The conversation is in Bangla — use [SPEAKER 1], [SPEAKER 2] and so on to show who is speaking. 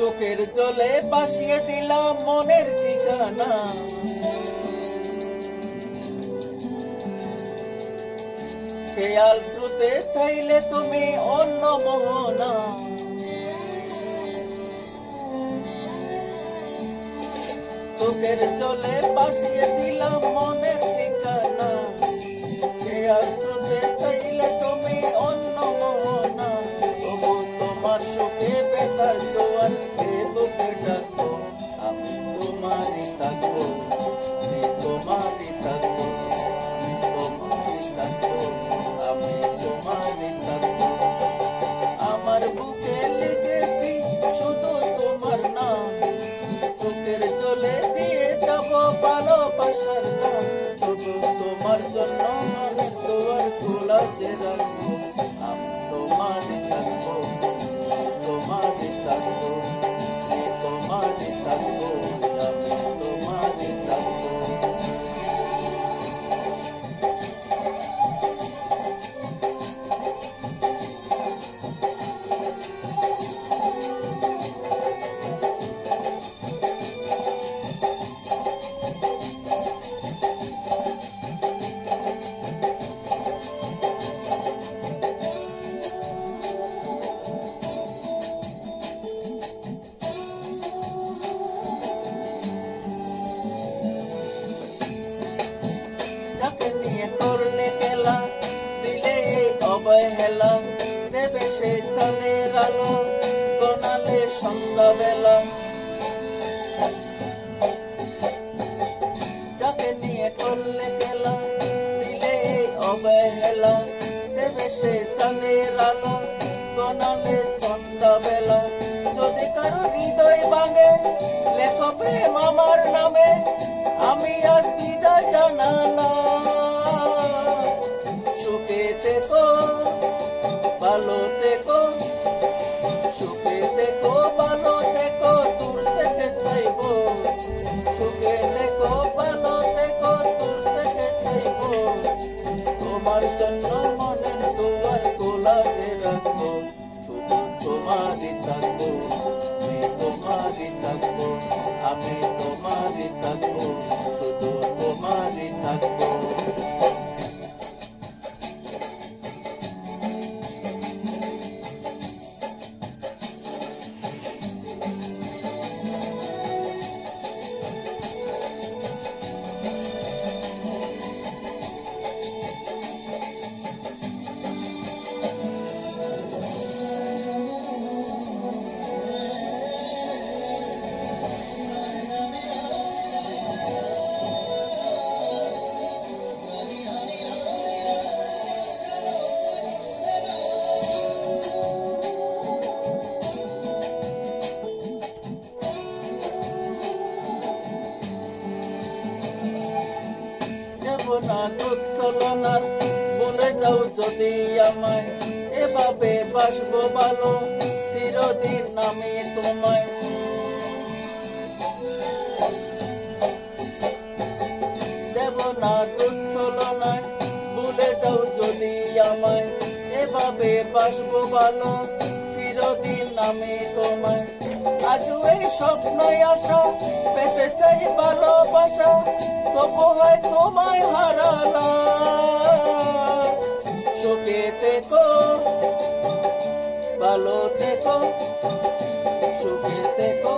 [SPEAKER 1] চোখের জলে বাসিয়ে দিলাম মনের ঠিকানা। খেয়াল স্রোতে চাইলে তুমি অন্য মোহনা। চোখের জলে বাসিয়ে দিলাম মনের ঠিকানা। খেয়াল স্রোতে চাইলে তুমি অন্য মোহনা। তবু তোমার সুখে বেতার জোয়ার এ বুকে ডাকবো, আমি তোমারই থাকবো, আমি তোমারই থাকবো, আমি তোমারই থাকবো, আমি তোমারই থাকবো। আমার বুকে লিখেছি শুধু তোমার নাম, চোখের জলে দিয়ে যাব ভালোবাসার নাম। শুধু তোমার জন্য আমি তোমার খোলা যে রাখবো, আমি তোমারই থাকবো, তোমারই থাকবো, তোমারই থাকবো, আমি তোমারই থাকবো। যাকে নিয়ে করলে খেলা, দিলে অবহেলা, দেবে সে চাঁদের আলো, গোনালে সন্ধ্যাবেলা। যাকে নিয়ে করলে খেলা, দিলে অবহেলা, দেবে সে চাঁদের আলো, গোনালে সন্ধ্যাবেলা। যদি কারো হৃদয় ভাঙে, লেখো প্রেম আমার নামে, আমি আজ বিদায় জানালাম। সুখে থেকো, ভালো থেকো, সুখে থেকো, ভালো থেকো, দূর থেকে চাইবো। সুখে থেকো, ভালো থেকো, দূর থেকে চাইবো। তোমার জন্য মনের দুয়ার খোলা যে রাখবো, শুধু তোমারই থাকবো, আমি তোমারই থাকবো, আমি তোমারই থাকবো, শুধু তোমারই থাকবো। না দুচ্ছলনার বলে যাও যদি আমায়, এভাবে বাসবো ভালো চিরদিন আমি তোমায়। দেব না দুচ্ছলনায় ভুলে যাও যদি আমায়, এভাবে বাসবো ভালো চিরদিন আমি তোমায়। আজও এই স্বপ্নই আশা, পেতে চাই ভালোবাসা, তবু হয় তোমায় হারালাম। সুখে থেকো, ভালো থেকো, সুখে থেকো।